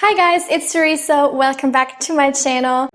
Hi guys, it's Teresa. Welcome back to my channel.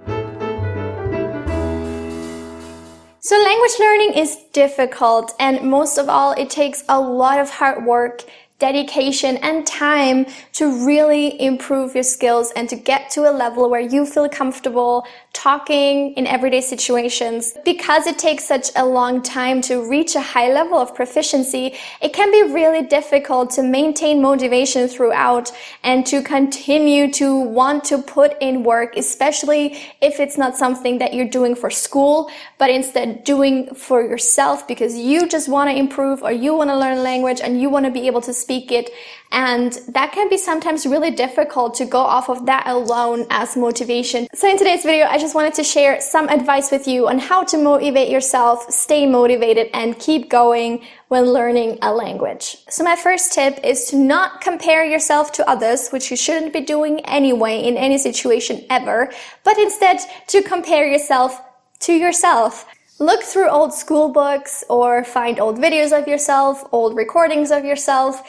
So language learning is difficult, and most of all, it takes a lot of hard work, dedication, and time to really improve your skills and to get to a level where you feel comfortable talking in everyday situations. Because it takes such a long time to reach a high level of proficiency, it can be really difficult to maintain motivation throughout and to continue to want to put in work, especially if it's not something that you're doing for school, but instead doing for yourself because you just want to improve or you want to learn a language and you want to be able to speak it. And that can be sometimes really difficult to go off of that alone as motivation. So in today's video, I just wanted to share some advice with you on how to motivate yourself, stay motivated, and keep going when learning a language. So my first tip is to not compare yourself to others, which you shouldn't be doing anyway in any situation ever, but instead to compare yourself to yourself. Look through old school books or find old videos of yourself, old recordings of yourself,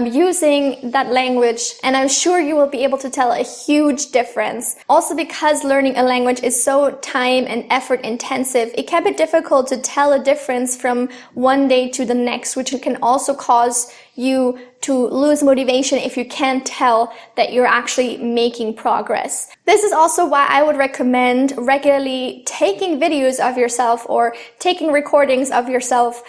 using that language, and I'm sure you will be able to tell a huge difference. Also, because learning a language is so time and effort intensive, it can be difficult to tell a difference from one day to the next, which can also cause you to lose motivation if you can't tell that you're actually making progress. This is also why I would recommend regularly taking videos of yourself or taking recordings of yourself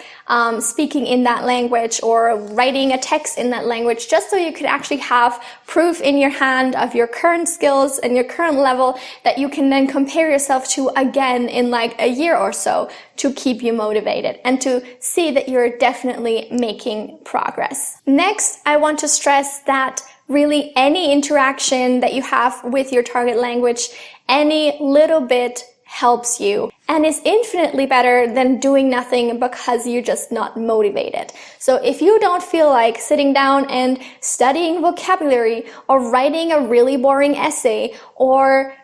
speaking in that language or writing a text in that language, just so you could actually have proof in your hand of your current skills and your current level that you can then compare yourself to again in like a year or so to keep you motivated and to see that you're definitely making progress. Next, I want to stress that really any interaction that you have with your target language, any little bit helps you and is infinitely better than doing nothing because you're just not motivated. So if you don't feel like sitting down and studying vocabulary or writing a really boring essay or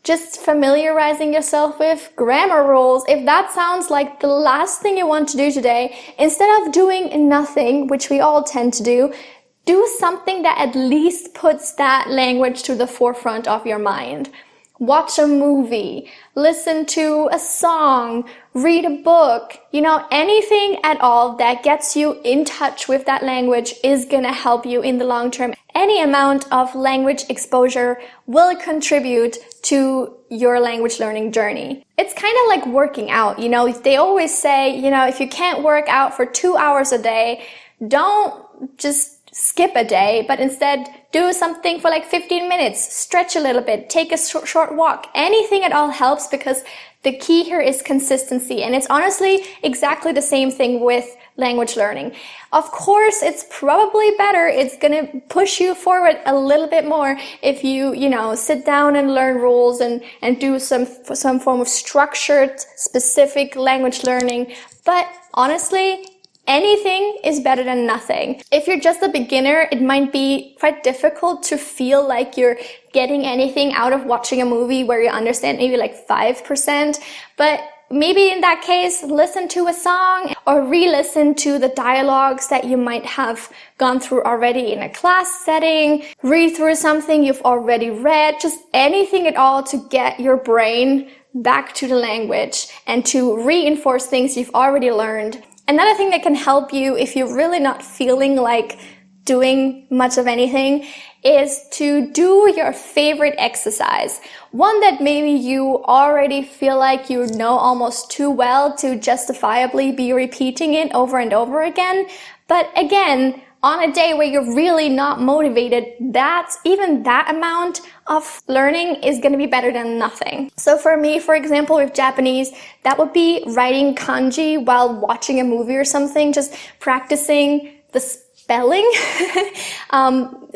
just familiarizing yourself with grammar rules, if that sounds like the last thing you want to do today, instead of doing nothing, which we all tend to do something that at least puts that language to the forefront of your mind. Watch a movie, listen to a song, read a book, anything at all that gets you in touch with that language is gonna help you in the long term. Any amount of language exposure will contribute to your language learning journey. It's kind of like working out, they always say, if you can't work out for 2 hours a day, don't just skip a day, but instead do something for like 15 minutes, stretch a little bit, take a short walk. Anything at all helps because the key here is consistency, and it's honestly exactly the same thing with language learning. Of course, it's probably better, it's gonna push you forward a little bit more if you, sit down and learn rules and do some form of structured, specific language learning. But honestly, anything is better than nothing. If you're just a beginner, it might be quite difficult to feel like you're getting anything out of watching a movie where you understand maybe like 5%, but maybe in that case, listen to a song or re-listen to the dialogues that you might have gone through already in a class setting, read through something you've already read, just anything at all to get your brain back to the language and to reinforce things you've already learned. Another thing that can help you if you're really not feeling like doing much of anything is to do your favorite exercise. One that maybe you already feel like you know almost too well to justifiably be repeating it over and over again. But again, on a day where you're really not motivated, even that amount of learning is going to be better than nothing. So for me, for example, with Japanese, that would be writing kanji while watching a movie or something, just practicing the spelling,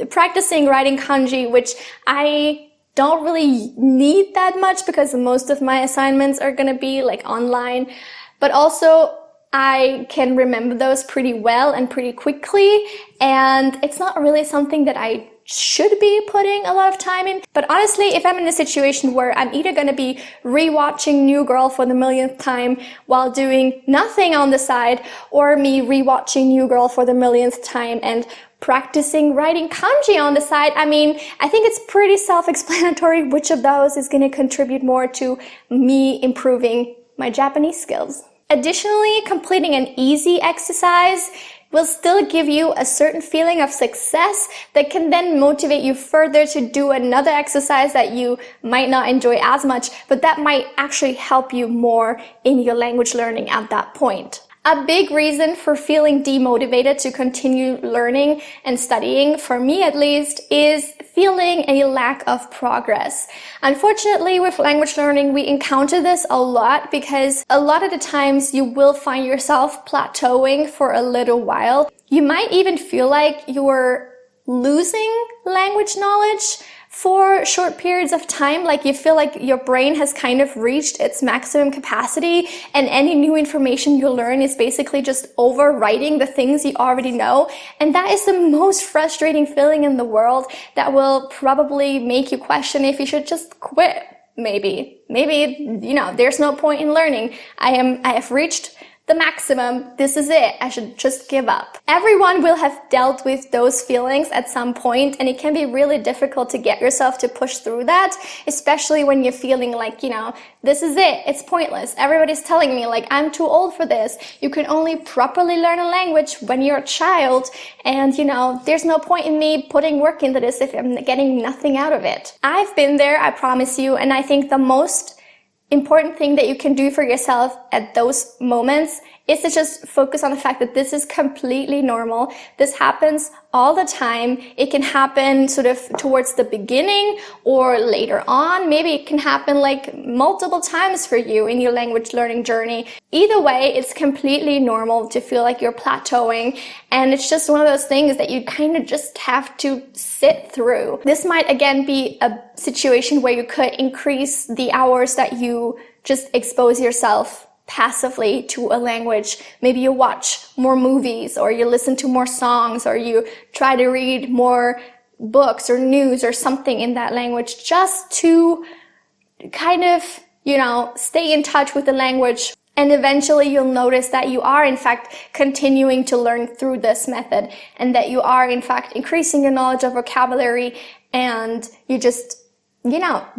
practicing writing kanji, which I don't really need that much because most of my assignments are going to be like online, but also I can remember those pretty well and pretty quickly, and it's not really something that I should be putting a lot of time in. But honestly, if I'm in a situation where I'm either going to be rewatching New Girl for the millionth time while doing nothing on the side, or me rewatching New Girl for the millionth time and practicing writing kanji on the side. I mean, I think it's pretty self-explanatory which of those is going to contribute more to me improving my Japanese skills. Additionally, completing an easy exercise will still give you a certain feeling of success that can then motivate you further to do another exercise that you might not enjoy as much, but that might actually help you more in your language learning at that point. A big reason for feeling demotivated to continue learning and studying, for me at least, is feeling a lack of progress. Unfortunately, with language learning, we encounter this a lot because a lot of the times you will find yourself plateauing for a little while. You might even feel like you're losing language knowledge for short periods of time, like you feel like your brain has kind of reached its maximum capacity and any new information you learn is basically just overwriting the things you already know. And that is the most frustrating feeling in the world that will probably make you question if you should just quit. Maybe, there's no point in learning. I have reached the maximum. This is it. I should just give up. Everyone will have dealt with those feelings at some point, and it can be really difficult to get yourself to push through that, especially when you're feeling like, this is it. It's pointless. Everybody's telling me like, I'm too old for this. You can only properly learn a language when you're a child, and there's no point in me putting work into this if I'm getting nothing out of it. I've been there, I promise you, and I think the most important thing that you can do for yourself at those moments is to just focus on the fact that this is completely normal. This happens all the time. It can happen sort of towards the beginning or later on. Maybe it can happen like multiple times for you in your language learning journey. Either way, it's completely normal to feel like you're plateauing, and it's just one of those things that you kind of just have to sit through. This might again be a situation where you could increase the hours that you just expose yourself passively to a language. Maybe you watch more movies, or you listen to more songs, or you try to read more books or news or something in that language, just to kind of, stay in touch with the language. And eventually you'll notice that you are in fact continuing to learn through this method, and that you are in fact increasing your knowledge of vocabulary, and you just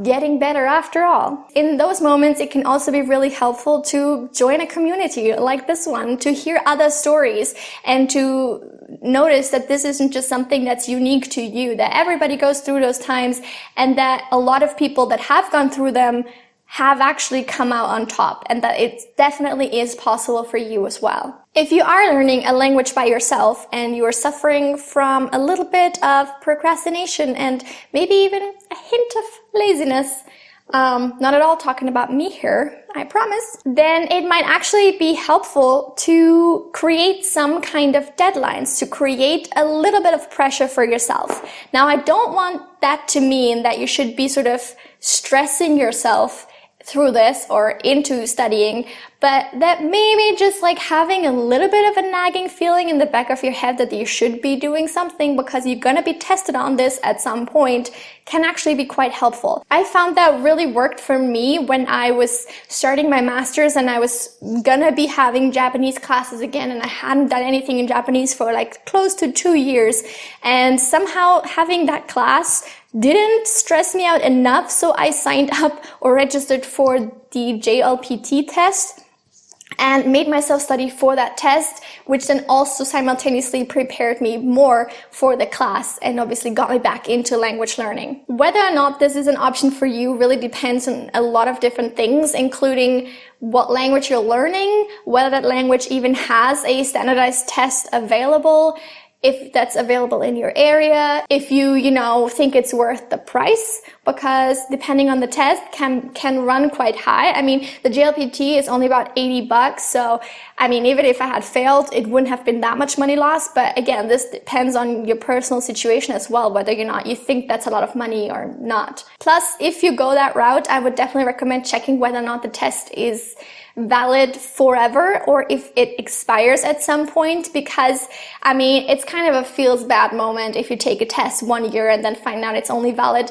getting better after all. In those moments, it can also be really helpful to join a community like this one, to hear other stories, and to notice that this isn't just something that's unique to you, that everybody goes through those times, and that a lot of people that have gone through them have actually come out on top, and that it definitely is possible for you as well. If you are learning a language by yourself and you are suffering from a little bit of procrastination and maybe even a hint of laziness, not at all talking about me here, I promise, then it might actually be helpful to create some kind of deadlines, to create a little bit of pressure for yourself. Now, I don't want that to mean that you should be sort of stressing yourself through this or into studying, but that maybe just like having a little bit of a nagging feeling in the back of your head that you should be doing something because you're gonna be tested on this at some point can actually be quite helpful. I found that really worked for me when I was starting my master's and I was gonna be having Japanese classes again, and I hadn't done anything in Japanese for like close to 2 years, and somehow having that class didn't stress me out enough, so I signed up or registered for the JLPT test and made myself study for that test, which then also simultaneously prepared me more for the class and obviously got me back into language learning. Whether or not this is an option for you really depends on a lot of different things, including what language you're learning, whether that language even has a standardized test available, if that's available in your area, if you think it's worth the price, because depending on the test can run quite high. I mean, the JLPT is only about $80, so I mean, even if I had failed, it wouldn't have been that much money lost. But again, this depends on your personal situation as well, whether or not you think that's a lot of money or not. Plus, if you go that route, I would definitely recommend checking whether or not the test is valid forever or if it expires at some point, because I mean, it's kind of a feels bad moment if you take a test 1 year and then find out it's only valid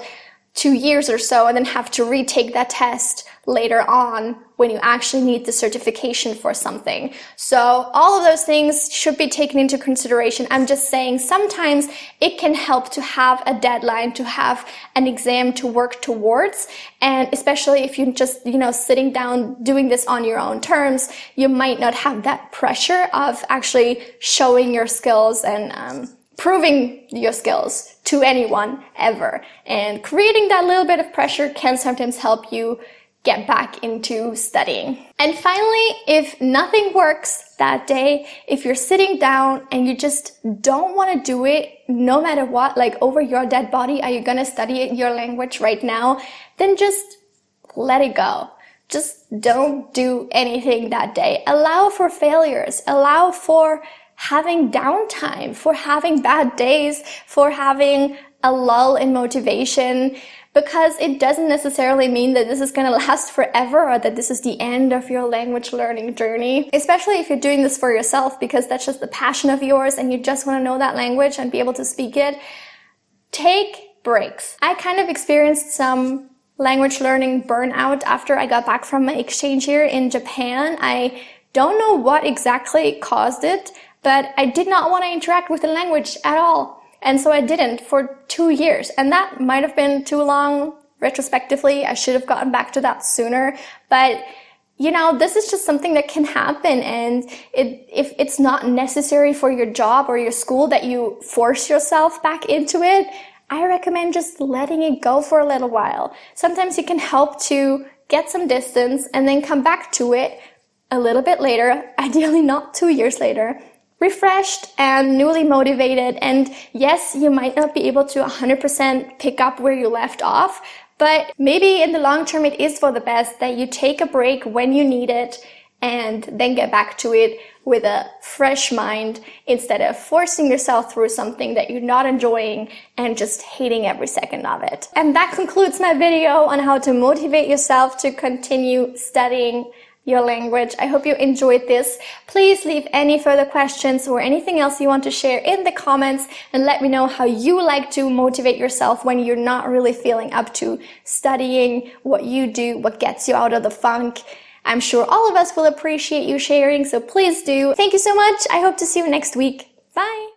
2 years or so and then have to retake that test later on when you actually need the certification for something. So all of those things should be taken into consideration. I'm just saying sometimes it can help to have a deadline, to have an exam to work towards. And especially if you're just, sitting down doing this on your own terms, you might not have that pressure of actually showing your skills and proving your skills to anyone ever. And creating that little bit of pressure can sometimes help you get back into studying. And finally, if nothing works that day, if you're sitting down and you just don't want to do it no matter what, like over your dead body, are you going to study your language right now? Then just let it go. Just don't do anything that day. Allow for failures. Allow for having downtime, for having bad days, for having a lull in motivation, because it doesn't necessarily mean that this is going to last forever or that this is the end of your language learning journey, especially if you're doing this for yourself because that's just the passion of yours and you just want to know that language and be able to speak it. Take breaks. I kind of experienced some language learning burnout after I got back from my exchange year in Japan. I don't know what exactly caused it, but I did not want to interact with the language at all. And so I didn't for 2 years. And that might have been too long retrospectively. I should have gotten back to that sooner. But, this is just something that can happen. And if it's not necessary for your job or your school that you force yourself back into it, I recommend just letting it go for a little while. Sometimes it can help to get some distance and then come back to it a little bit later, ideally not 2 years later, refreshed and newly motivated. And yes, you might not be able to 100% pick up where you left off, but maybe in the long term it is for the best that you take a break when you need it and then get back to it with a fresh mind instead of forcing yourself through something that you're not enjoying and just hating every second of it. And that concludes my video on how to motivate yourself to continue studying your language. I hope you enjoyed this. Please leave any further questions or anything else you want to share in the comments and let me know how you like to motivate yourself when you're not really feeling up to studying, what you do, what gets you out of the funk. I'm sure all of us will appreciate you sharing, so please do. Thank you so much. I hope to see you next week. Bye.